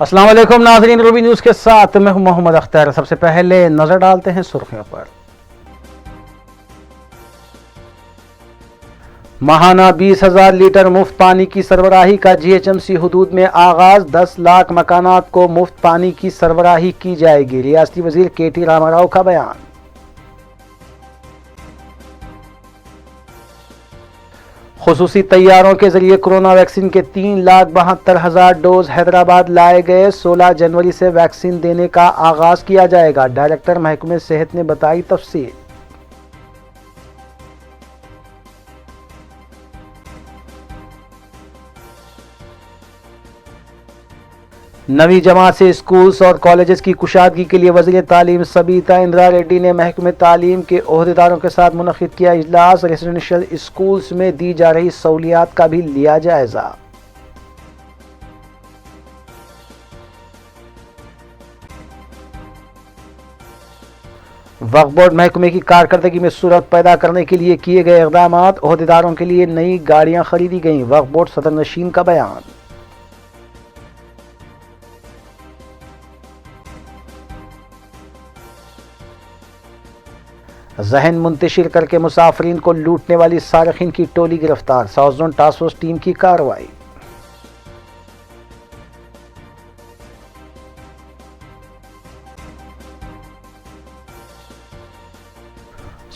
السلام علیکم ناظرین، روبی نیوز کے ساتھ میں ہوں محمد اختر۔ سب سے پہلے نظر ڈالتے ہیں سرخیوں پر۔ ماہانہ 20,000 لیٹر مفت پانی کی سربراہی کا GHMC حدود میں آغاز۔ 10 لاکھ مکانات کو مفت پانی کی سربراہی کی جائے گی، ریاستی وزیر KT راما راؤ کا بیان۔ خصوصی طیاروں کے ذریعے کورونا ویکسین کے 3,72,000 ڈوز حیدرآباد لائے گئے۔ 16 جنوری سے ویکسین دینے کا آغاز کیا جائے گا، ڈائریکٹر محکمہ صحت نے بتائی تفصیل۔ نویں جماعت سے اسکولز اور کالجز کی کشادگی کے لیے وزیر تعلیم سبیتا اندرا ریڈی نے محکمہ تعلیم کے عہدیداروں کے ساتھ منعقد کیا اجلاس۔ ریزیڈنشل اسکولز میں دی جا رہی سہولیات کا بھی لیا جائزہ۔ وقف بورڈ محکمے کی کارکردگی میں سرعت پیدا کرنے کے لیے کیے گئے اقدامات، عہدیداروں کے لیے نئی گاڑیاں خریدی گئیں، وقف بورڈ صدر نشین کا بیان۔ ذہن منتشر کر کے مسافرین کو لوٹنے والی سارقین کی ٹولی گرفتار، south zone task force team کی کارروائی۔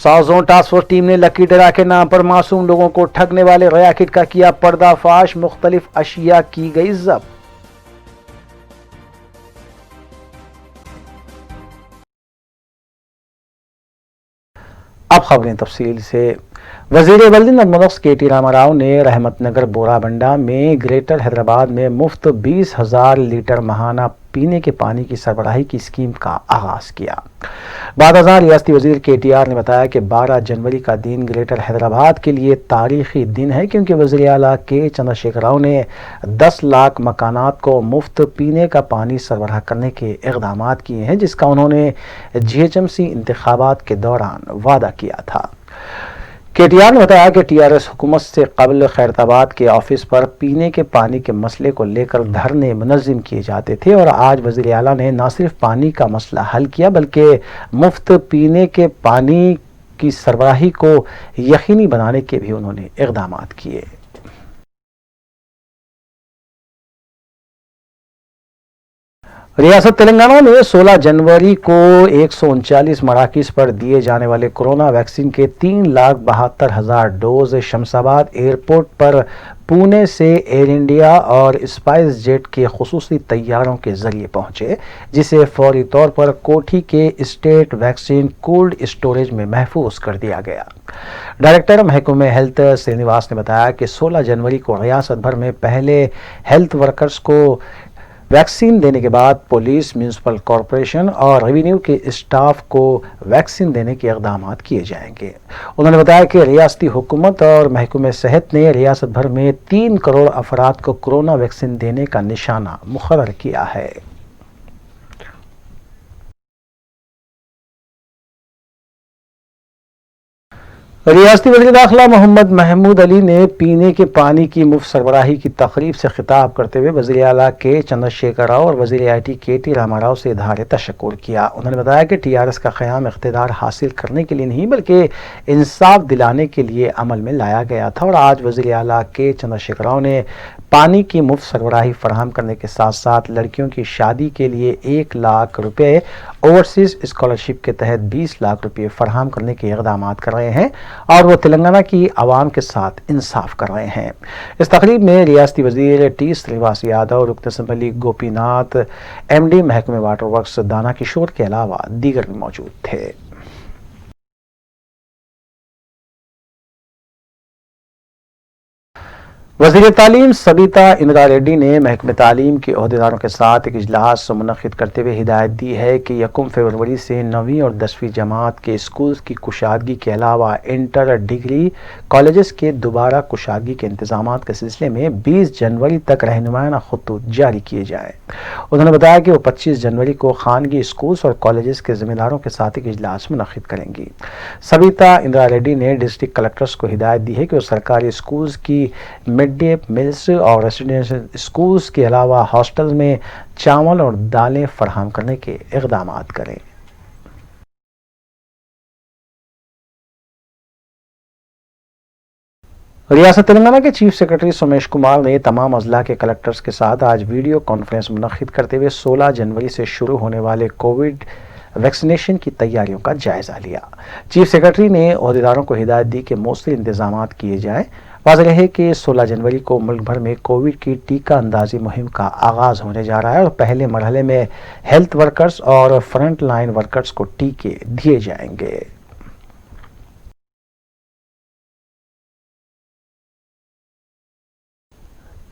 South zone task force team نے لکی ڈرا کے نام پر معصوم لوگوں کو ٹھگنے والے ریاکٹ کا کیا پردہ فاش، مختلف اشیاء کی گئی ضبط۔ اب خبریں تفصیل سے۔ وزیر ولدین اور منقص KT راما راؤ نے رحمت نگر بورا بنڈا میں گریٹر حیدرآباد میں مفت 20,000 لیٹر ماہانہ پینے کے پانی کی سربراہی کی اسکیم کا آغاز کیا۔ بعد ازاں ریاستی وزیر KTR نے بتایا کہ 12 جنوری کا دن گریٹر حیدرآباد کے لیے تاریخی دن ہے، کیونکہ وزیر اعلیٰ K چندرشیکھر راؤ نے 10 لاکھ مکانات کو مفت پینے کا پانی سربراہ کرنے کے اقدامات کیے ہیں، جس کا انہوں نے GHMC انتخابات کے دوران وعدہ کیا تھا۔ KTR نے بتایا کہ TRS حکومت سے قبل خیرتآباد کے آفس پر پینے کے پانی کے مسئلے کو لے کر دھرنے منظم کیے جاتے تھے، اور آج وزیر اعلیٰ نے نہ صرف پانی کا مسئلہ حل کیا بلکہ مفت پینے کے پانی کی سربراہی کو یقینی بنانے کے بھی انہوں نے اقدامات کیے۔ ریاست تلنگانہ میں 16 جنوری کو 139 مراکز پر دیے جانے والے کورونا ویکسین کے 3,72,000 ڈوز شمس آباد ایئرپورٹ پر پونے سے ایئر انڈیا اور اسپائس جیٹ کے خصوصی طیاروں کے ذریعے پہنچے، جسے فوری طور پر کوٹھی کے اسٹیٹ ویکسین کولڈ اسٹوریج میں محفوظ کر دیا گیا۔ ڈائریکٹر محکمہ ہیلتھ سرینیواس نے بتایا کہ 16 جنوری کو ریاست بھر میں پہلے ہیلتھ ورکرز کو ویکسین دینے کے بعد پولیس، میونسپل کارپوریشن اور ریونیو کے اسٹاف کو ویکسین دینے کے اقدامات کیے جائیں گے۔ انہوں نے بتایا کہ ریاستی حکومت اور محکمہ صحت نے ریاست بھر میں 3 کروڑ افراد کو کورونا ویکسین دینے کا نشانہ مقرر کیا ہے۔ ریاستی وزیر داخلہ محمد محمود علی نے پینے کے پانی کی مفت سربراہی کی تقریب سے خطاب کرتے ہوئے وزیر اعلیٰ K چندرشیکھر راؤ اور وزیر IT KT راما راؤ سے اظہار تشکر کیا۔ انہوں نے بتایا کہ TRS کا قیام اقتدار حاصل کرنے کے لیے نہیں بلکہ انصاف دلانے کے لیے عمل میں لایا گیا تھا، اور آج وزیر اعلیٰ K چندرشیکھر راؤ نے پانی کی مفت سربراہی فراہم کرنے کے ساتھ ساتھ لڑکیوں کی شادی کے لیے 1 لاکھ روپے اوورسیز اسکالرشپ کے تحت 20 لاکھ روپے فراہم کرنے کے اقدامات کر رہے ہیں، اور وہ تلنگانہ کی عوام کے ساتھ انصاف کر رہے ہیں۔ اس تقریب میں ریاستی وزیر T سرینیواس یادو، رکن اسمبلی گوپی ناتھ، MD محکمہ واٹر ورکس دانا کشور کے علاوہ دیگر بھی موجود تھے۔ وزیر تعلیم سبیتا اندرا ریڈی نے محکمہ تعلیم کے عہدیداروں کے ساتھ ایک اجلاس منعقد کرتے ہوئے ہدایت دی ہے کہ 1 فروری سے 9ویں اور 10ویں جماعت کے اسکولز کی کشادگی کے علاوہ انٹر ڈگری کالجز کے دوبارہ کشادگی کے انتظامات کے سلسلے میں 20 جنوری تک رہنمائانہ خطوط جاری کیے جائیں۔ انہوں نے بتایا کہ وہ 25 جنوری کو خانگی اسکولز اور کالجز کے ذمہ داروں کے ساتھ ایک اجلاس منعقد کریں گی۔ سبیتا اندرا ریڈی نے ڈسٹرکٹ کلکٹرز کو ہدایت دی ہے کہ وہ سرکاری اسکولز کی मिड डे मील्स और रेसिडेंशियल स्कूल्स के अलावा हॉस्टल में चावल और दालें फराहम करने के इक़दाम करें। रियासत तेलंगाना के चीफ सेक्रेटरी सोमेश कुमार ने तमाम अजला के कलेक्टर्स के साथ आज वीडियो कॉन्फ्रेंस मुनक्किद करते हुए 16 जनवरी से शुरू होने वाले कोविड वैक्सीनेशन की तैयारियों का जायजा लिया। चीफ सेक्रेटरी ने ओहदेदारों को हिदायत दी कि मौसर इंतजाम किए जाएं। वाज़ेह है कि 16 जनवरी को मुल्क भर में कोविड की टीका अंदाजी मुहिम का आगाज होने जा रहा है और पहले मरहले में हेल्थ वर्कर्स और फ्रंट लाइन वर्कर्स को टीके दिए जाएंगे।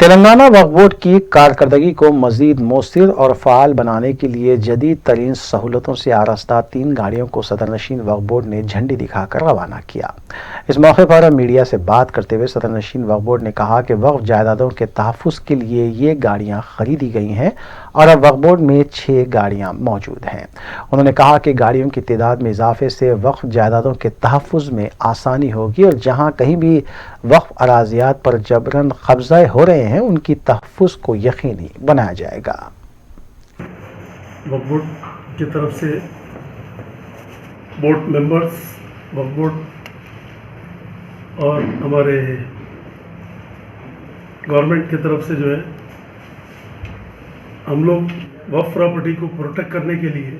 तेलंगाना वक्फ बोर्ड की कारकर्दगी को मजीद मौसर और फ़ाल बनाने के लिए जदीद तरीन सहूलतों से आरास्ता 3 गाड़ियों को सदरनशीन वक्फ बोर्ड ने झंडी दिखाकर रवाना किया। इस मौके पर मीडिया से बात करते हुए सदरनशीन वक्फ बोर्ड ने कहा कि वक्फ जायदादों के तहफ़्फ़ुज़ के लिए ये गाड़ियाँ खरीदी गई हैं और अब वक्फ बोर्ड में 6 गाड़ियाँ मौजूद हैं। उन्होंने कहा कि गाड़ियों की तादाद में इजाफे से वक्फ जायदादों के तहफ़्फ़ुज़ में आसानी होगी और जहाँ कहीं भी वक्फ अराजियात पर जबरन कब्ज़े हो रहे हैं उनकी तहफ़्फ़ुज़ को यकीनी बनाया जाएगा। वक्फ बोर्ड की तरफ से बोर्ड मेंबर्स, वक्फ बोर्ड और हमारे गवर्नमेंट की तरफ से जो है हम लोग वक्फ प्रॉपर्टी को प्रोटेक्ट करने के लिए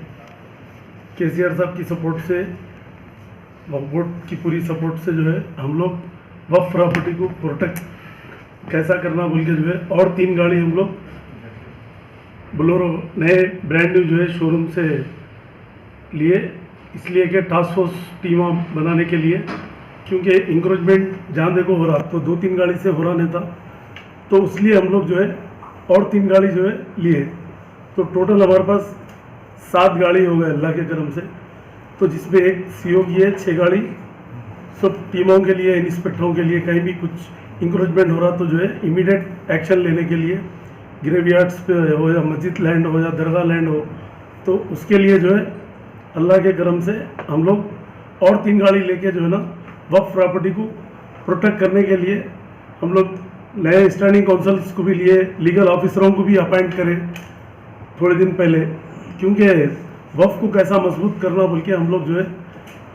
केसीआर साहब की सपोर्ट से, वक्फ बोर्ड की पूरी सपोर्ट से जो है हम लोग वक्फ प्रॉपर्टी को प्रोटेक्ट कैसा करना बोल के जो है और 3 गाड़ी हम लोग बोलेरो नए ब्रांड न्यू जो है शोरूम से लिए, इसलिए कि टास्क फोर्स टीम बनाने के लिए, क्योंकि इंक्रोचमेंट जहाँ देखो हो रहा तो 2-3 गाड़ी से हो रहा नहीं था, तो इसलिए हम लोग जो है और 3 गाड़ी जो है लिए, तो टोटल हमारे पास 7 गाड़ी हो गए अल्लाह के करम से। तो जिसमें एक सीओ की है, 6 गाड़ी सब टीमों के लिए, इंस्पेक्टरों के लिए कहीं भी कुछ इंक्रोचमेंट हो रहा तो जो है इमीडिएट एक्शन लेने के लिए, ग्रेवयार्ड्स पे हो या मस्जिद लैंड हो या दरगाह लैंड हो, तो उसके लिए जो है अल्लाह के करम से हम लोग और 3 गाड़ी लेके जो है ना वक्फ प्रॉपर्टी को प्रोटेक्ट करने के लिए हम लोग नए स्टैंडिंग काउंसिल्स को भी लिए, लीगल ऑफिसरों को भी अपॉइंट करें थोड़े दिन पहले, क्योंकि वक्फ को कैसा मजबूत करना बोल के हम लोग जो है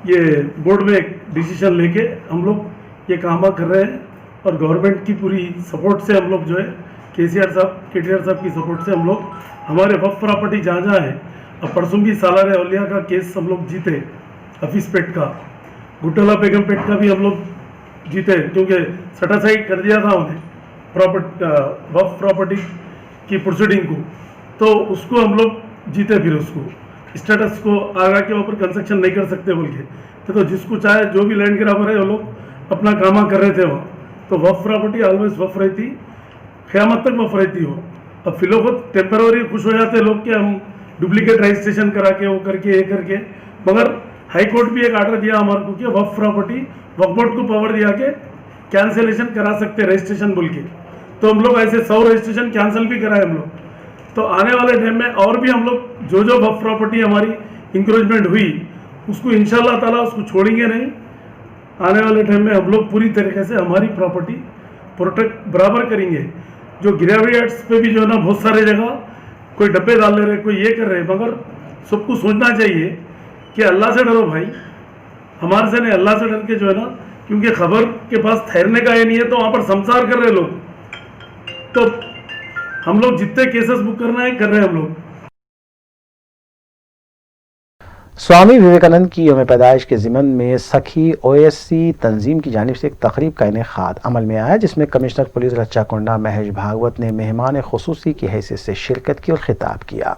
ये बोर्ड में एक डिसीजन लेके हम लोग ये काम कर रहे हैं। और गवर्नमेंट की पूरी सपोर्ट से हम लोग जो है केटीआर साहब की सपोर्ट से हम लोग हमारे वक्फ प्रॉपर्टी जहाँ जहाँ है, अब परसों भी सालार औलिया का केस हम लोग जीते, हफीज पेट का, गुटला बेगम पेट का भी हम लोग जीते, क्योंकि सटासाइड कर दिया था उन्हें वक्फ प्रॉपर्टी की प्रोसीडिंग को, तो उसको हम लोग जीते, फिर उसको स्टेटस को आगा के ऊपर कंस्ट्रक्शन नहीं कर सकते बोल के, तो जिसको चाहे जो भी लैंड ग्राबर है वो लोग अपना कामा कर रहे थे वहाँ, तो वक्फ प्रॉपर्टी ऑलवेज वक्फ रहती, क़यामत तक वक्फ रहती हो। अब फिलहाल टेम्पररी खुश हो जाते लोग कि हम डुप्लीकेट रजिस्ट्रेशन करा के वो करके ये करके, मगर हाई कोर्ट भी एक आर्डर दिया हमारे को कि वक्फ प्रॉपर्टी वक्फ बोर्ड को पावर दिया के कैंसिलेशन करा सकते रजिस्ट्रेशन बोल के, तो हम लोग ऐसे 100 रजिस्ट्रेशन कैंसिल भी कराए हम लोग। तो आने वाले टाइम में और भी हम लोग जो जो वक्फ प्रॉपर्टी हमारी इंक्रोचमेंट हुई उसको इंशाल्लाह ताला उसको छोड़ेंगे नहीं। आने वाले टाइम में हम लोग पूरी तरीके से हमारी प्रॉपर्टी प्रोटेक्ट बराबर करेंगे। जो ग्रेवयार्ड्स पे भी जो है ना बहुत सारे जगह कोई डब्बे डाल ले रहे, कोई ये कर रहे, मगर सबको सोचना चाहिए कि अल्लाह से डरो भाई, हमारे से नहीं अल्लाह से डर के जो है ना, क्योंकि खबर के पास ठहरने का ये नहीं है, तो वहाँ पर संसार कर रहे लोग, तो हम लोग जितने केसेस बुक करना है कर रहे हैं हम लोग। स्वामी विवेकानंद की यौम पैदाइश के ज़िमन में सखी ओएससी तंजीम की जानिब से एक तकरीब का इनेकाद अमल में आया, जिसमें कमिश्नर पुलिस रच्चाकोंडा महेश भागवत ने मेहमान खुसूसी की हैसियत से शिरकत की और खिताब किया।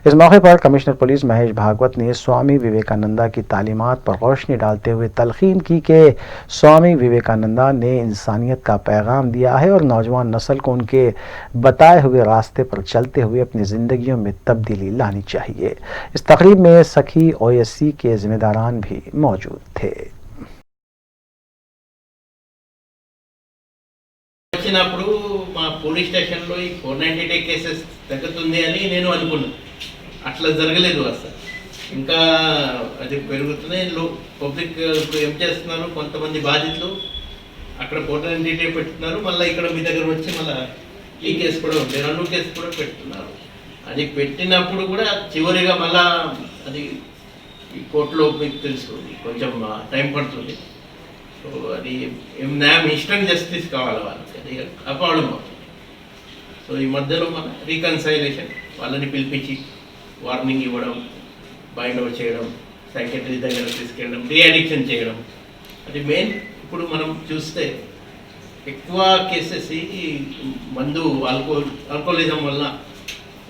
इस मौके पर कमिश्नर पुलिस महेश भागवत ने स्वामी विवेकानंदा की तालीमात पर रोशनी डालते हुए तलखीन की कि स्वामी विवेकानंदा ने इंसानियत का पैगाम दिया है और नौजवान नस्ल को उनके बताए हुए रास्ते पर चलते हुए अपनी ज़िंदगियों में तब्दीली लानी चाहिए। इस तकरीब में सखी ओएससी के जिम्मेदारान भी मौजूद थे। వచ్చినప్పుడు మా పోలీస్ స్టేషన్లో ఈ 490 కేసెస్ తగ్గుతుంది అని నేను అనుకున్నాను. అట్లా జరగలేదు అసలు, ఇంకా అది పెరుగుతున్నాయి. పబ్లిక్ ఏం చేస్తున్నారు, కొంతమంది బాధితులు అక్కడ 498 పెట్టుతున్నారు, మళ్ళీ ఇక్కడ మీ దగ్గర వచ్చి మళ్ళీ ఈ కేసు కూడా ఉంది, 2 కేసు కూడా పెడుతున్నారు. అది పెట్టినప్పుడు కూడా చివరిగా మళ్ళా అది ఈ కోర్టులో మీకు తెలుస్తుంది, కొంచెం టైం పడుతుంది. సో అది న్యాయం ఇన్స్టెంట్ జస్టిస్ కావాలి వాళ్ళకి, అది అపావడం అవుతుంది. సో ఈ మధ్యలో మన రీకన్సైలేషన్ వాళ్ళని పిలిపించి వార్నింగ్ ఇవ్వడం, బైండ్ అవుట్ చేయడం, సైకియాట్రీ దగ్గర తీసుకెళ్ళడం, డీఅడిక్షన్ చేయడం, అది మెయిన్. ఇప్పుడు మనం చూస్తే ఎక్కువ కేసెస్ ఈ మందు ఆల్కహాలిజం వల్ల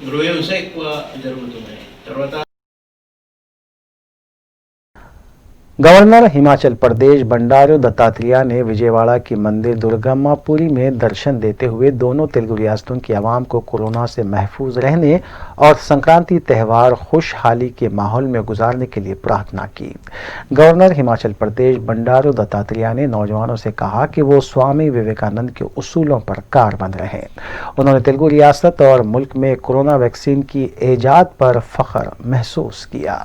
గృహహింస ఎక్కువ జరుగుతున్నాయి. తర్వాత गवर्नर हिमाचल प्रदेश बंडारू दत्तात्रेय ने विजयवाड़ा की मंदिर दुर्गम्मापुरी में दर्शन देते हुए दोनों तेलुगु रियासतों की आवाम को कोरोना से महफूज रहने और संक्रांति त्यौहार खुशहाली के माहौल में गुजारने के लिए प्रार्थना की। गवर्नर हिमाचल प्रदेश बंडारू दत्तात्रेय ने नौजवानों से कहा कि वो स्वामी विवेकानंद के उसूलों पर कारबंद रहें। उन्होंने तेलुगु रियासत और मुल्क में कोरोना वैक्सीन की ईजाद पर फख्र महसूस किया।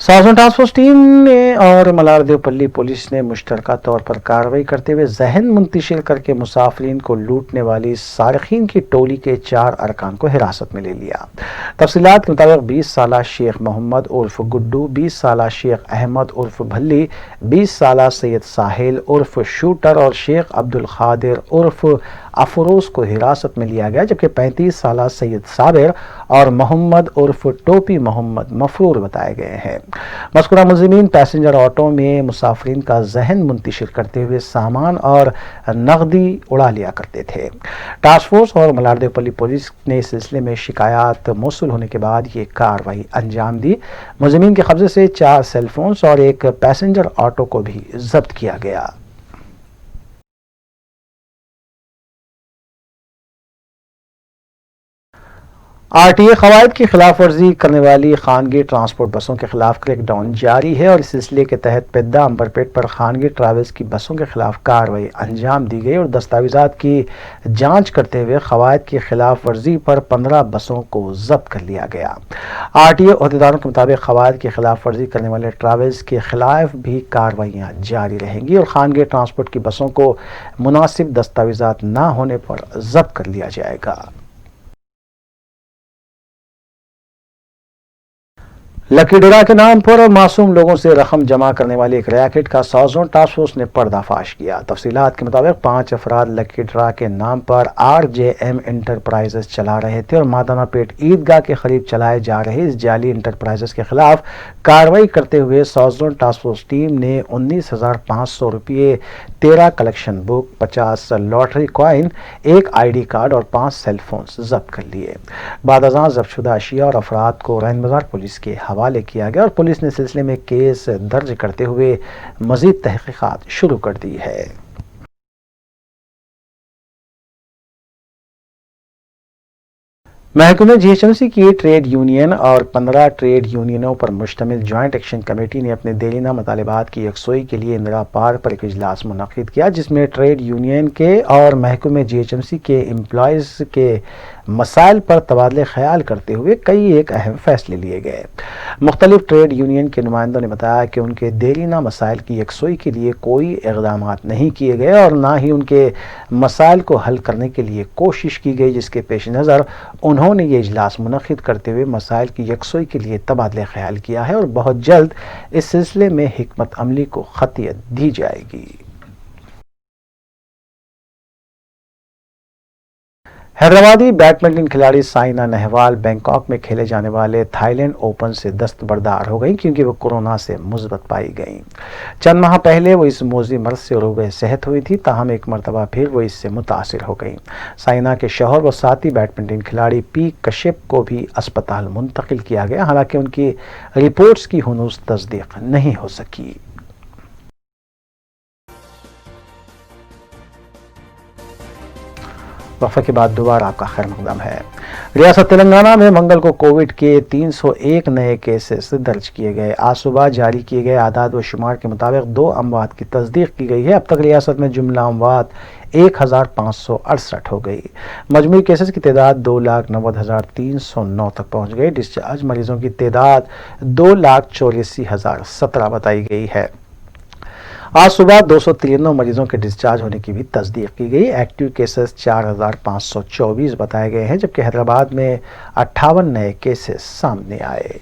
साजन टास्क फोर्स टीम ने और मलारदेवपल्ली पुलिस ने मुश्तरका तौर पर कार्रवाई करते हुए जहन मुंतशिर करके मुसाफिरीन को लूटने वाली सारिकीन की टोली के 4 अरकान को हिरासत में ले लिया। तफसीलात के मुताबिक 20 साला शेख मोहम्मद उर्फ गुड्डू, 20 साला शेख अहमद उर्फ भल्ली, 20 साला सैयद साहिल उर्फ शूटर और शेख अब्दुल खादिर उर्फ अफरोज को हिरासत में लिया गया, जबकि 35 साला सैयद साबिर और मोहम्मद उर्फ टोपी मोहम्मद मफरूर बताए गए हैं। मज़कूरा मुलज़िमीन पैसेंजर ऑटो में मुसाफिरीन का जहन मुंतशिर करते हुए सामान और नकदी उड़ा लिया करते थे। टास्क फोर्स और मलारदेवपल्ली पुलिस ने इस सिलसिले में शिकायत मौसूल होने के बाद ये कार्रवाई अंजाम दी। मुलज़िमीन के कब्जे से 4 सेलफोन्स और एक पैसेंजर ऑटो को भी जब्त किया गया। आरटीए कवायद की खिलाफ वर्जी करने वाली खानगी ट्रांसपोर्ट बसों के खिलाफ क्रैकडाउन जारी है और इस सिलसिले के तहत पेद्दा अंबरपेट पर खानगी ट्रैवल्स की बसों के खिलाफ कार्रवाई अंजाम दी गई और दस्तावेजात की जांच करते हुए कवायद की खिलाफ वर्जी पर 15 बसों को जब्त कर लिया गया। आरटीए अहदेदारों के मुताबिक कवायद की खिलाफ वर्जी करने वाले ट्रैवल्स के खिलाफ भी कार्रवाइयाँ जारी रहेंगी और खानगी ट्रांसपोर्ट की बसों को मुनासिब दस्तावेजात न होने पर जब्त कर लिया जाएगा। लकी ड्रा के नाम पर मासूम लोगों से रकम जमा करने वाली एक रैकेट का साजन टास्क फोर्स ने पर्दाफाश किया। तफसीलात के मुताबिक 5 अफराद लकी ड्रा के नाम पर RJM इंटरप्राइजेस चला रहे थे और मादाना पेट ईदगाह के करीब चलाए जा रहे इस जाली इंटरप्राइजेस के खिलाफ कार्रवाई करते हुए साजन टास्क फोर्स टीम ने 19,500 रुपये, 13 collection book, 50 lottery coin, 1 ID card और 5 सेलफोन्स जब्त कर लिए। बाद अज़ां जब्तशुदा अशिया और अफराद को रैन बाजार पुलिस के हवाले किया गया और पुलिस ने सिलसिले में केस दर्ज करते हुए मजीद तहकीकात शुरू कर दी है। महकमे GHMC की ट्रेड यूनियन और 15 ट्रेड यूनियनों पर मुश्तमिल जॉइंट एक्शन कमेटी ने अपने देरीना मुतालिबात की यकसोई के लिए इंदिरा पार्क पर एक इजलास मुनक्किद किया, जिसमें ट्रेड यूनियन के और महकमे GHMC के एम्प्लॉयज़ के मसाइल पर तबादले ख्याल करते हुए कई एक अहम फैसले लिए गए। मुख्तलिफ ट्रेड यूनियन के नुमाइंदों ने बताया कि उनके देरीना मसाइल की यकसोई के लिए कोई इक़दामात नहीं किए गए और ना ही उनके मसाइल को हल करने के लिए कोशिश की गई, जिसके पेश नज़र उन्होंने ये इजलास मुनक्किद करते हुए मसाइल की यकसोई के लिए तबादले ख्याल किया है और बहुत जल्द इस सिलसिले में हिकमत अमली को खतियत दी जाएगी। हैदराबादी बैडमिंटन खिलाड़ी साइना नेहवाल बैंकॉक में खेले जाने वाले थाईलैंड ओपन से दस्तबरदार हो गई, क्योंकि वो कोरोना से मुस्बत पाई गईं। चंद माह पहले वो इस मोजी मर्ज से रूबे सेहत हुई थी, ताहम एक मरतबा फिर वो इससे मुतासिर हो गईं। साइना के शौहर व साथी बैडमिंटन खिलाड़ी पी कश्यप को भी अस्पताल मुंतकिल किया गया, हालांकि उनकी रिपोर्ट्स की हुनूस तस्दीक नहीं हो सकी। वक्फे के बाद दोबारा आपका खैर मकदम है। रियासत तेलंगाना में मंगल को कोविड के 301 नए केसेस दर्ज किए गए। आज सुबह जारी किए गए आदाद व शुमार के मुताबिक 2 अमवात की तस्दीक की गई है। अब तक रियासत में जुमला अमवात 1568 हो गई। मजमूई केसेस की तादाद 2,90,309 तक पहुंच गई। डिस्चार्ज मरीजों की तादाद 2,84,017 बताई गई है। आज सुबह 293 मरीजों के डिस्चार्ज होने की भी तस्दीक की गई। एक्टिव केसेस 4,524 बताए गए हैं, जबकि हैदराबाद में 58 नए केसेस सामने आए।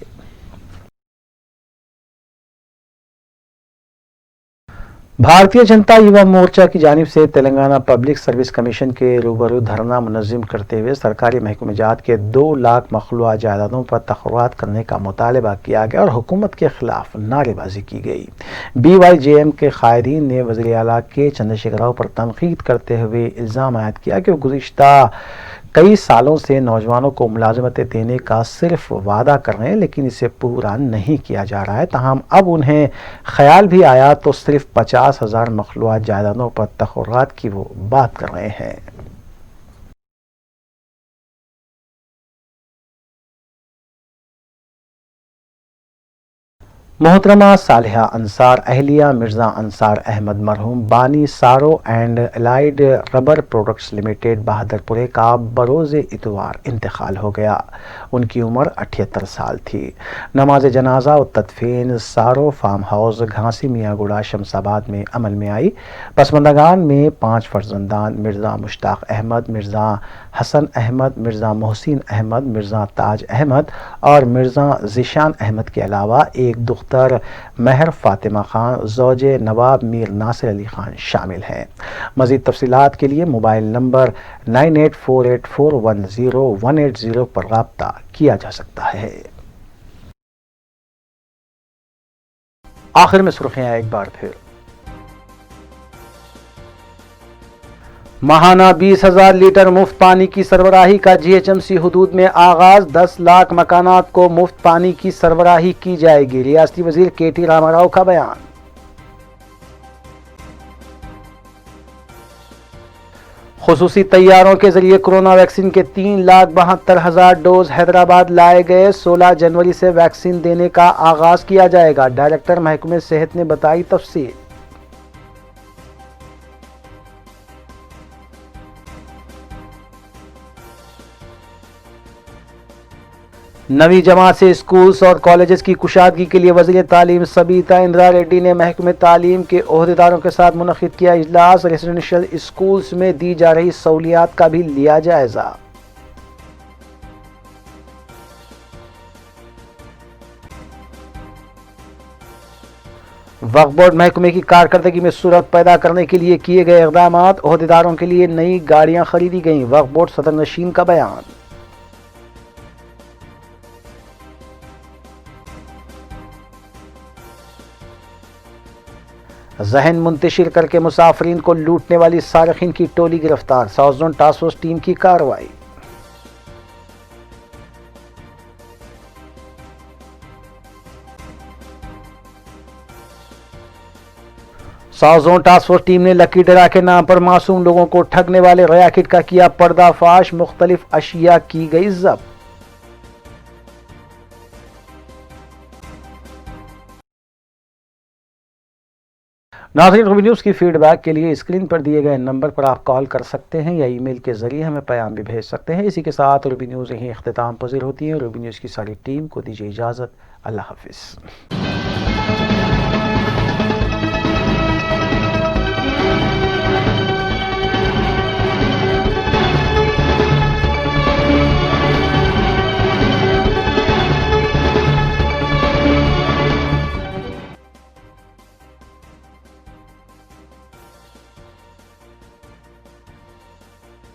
भारतीय जनता युवा मोर्चा की जानिब से तेलंगाना पब्लिक सर्विस कमीशन के रूबरू धरना मुनज़्ज़म करते हुए सरकारी महकूमजात के 2 लाख मखलूआ जायदादों पर तखर्रात करने का मुतालबा किया गया और हुकूमत के खिलाफ नारेबाजी की गई। BYJM के कायदीन ने वज़ीर आला के चंद्रशेखर राव पर तनकीद करते हुए इल्ज़ाम आयद किया कि वो गुज़िश्ता कई सालों से नौजवानों को मुलाजमतें देने का सिर्फ वादा कर रहे हैं, लेकिन इसे पूरा नहीं किया जा रहा है। ताहम अब उन्हें ख्याल भी आया तो सिर्फ 50,000 मखलूआत जायदादों पर तखर्रात की वो बात कर रहे हैं। मोहतरमा सालिहा अंसार अहलिया मिर्ज़ा अंसार अहमद मरहूम बानी Saro and allied rubber products limited बहादुरपुरे का बरोज़ इतवार इंतकाल हो गया। उनकी उम्र 78 साल थी। नमाज जनाजा और तदफीन सारो फार्म हाउस घासी मियाँगुड़ा शमसाबाद में अमल में आई। पसमंदगान में 5 फर्जंदान मिर्ज़ा मुश्ताक अहमद, मिर्ज़ा हसन अहमद, मिर्ज़ा मोहसिन अहमद, मिर्ज़ा ताज अहमद और मिर्ज़ा ज़ीशान अहमद के अलावा एक दुख्तर महर फातिमा खान, ज़ौजे नवाब मीर नासिर अली खान शामिल हैं। मज़ीद तफसीलात के लिए मोबाइल नंबर 9848410180 पर राब्ता किया जा सकता है। आखिर में सुर्खियां एक बार फिर। माहाना 20,000 लीटर मुफ्त पानी की सरबराही का GHMC हुदूद में आगाज। 10 लाख मकानात को मुफ्त पानी की सरबराही की जाएगी। रियासती वजीर KT रामाराव का बयान। खुसूसी तैयारों के जरिए कोरोना वैक्सीन के 3,72,000 डोज हैदराबाद लाए गए। 16 जनवरी से वैक्सीन देने का आगाज किया जाएगा। डायरेक्टर महकमे सेहत ने बताई तफसील। नवी जमात से स्कूल्स और कॉलेजेस की कुशादगी के लिए वज़ीर तालीम सबीता इंदिरा रेड्डी ने महकमे तालीम के ओहदेदारों के साथ मुनक़िद किया इजलास। रेजिडेंशियल स्कूल्स में दी जा रही सहूलियात का भी लिया जायजा। वक्फ बोर्ड महकमे की कारकर्दगी में सूरत पैदा करने के लिए किए गए इक़दाम। ओहदेदारों के लिए नई गाड़ियां खरीदी गईं। वक्फ बोर्ड सदर नशीन का बयान। जहन मुंतशिर करके मुसाफरीन को लूटने वाली सारिकीन की टोली गिरफ्तार। South zone task force team की कार्रवाई। South zone task force team ने लकी डरा के नाम पर मासूम लोगों को ठगने वाले रैकेट का किया पर्दाफाश। मुख्तलिफ अशिया की गई जब्त। नाज़रीन, रूबी न्यूज़ की फीडबैक के लिए स्क्रीन पर दिए गए नंबर पर आप कॉल कर सकते हैं या ईमेल के ज़रिए हमें पैगाम भी भेज सकते हैं। इसी के साथ रूबी न्यूज़ यहीं इख्तिताम पज़ीर होती है। रूबी न्यूज़ की सारी टीम को दीजिए इजाज़त। अल्लाह हाफ़िज़।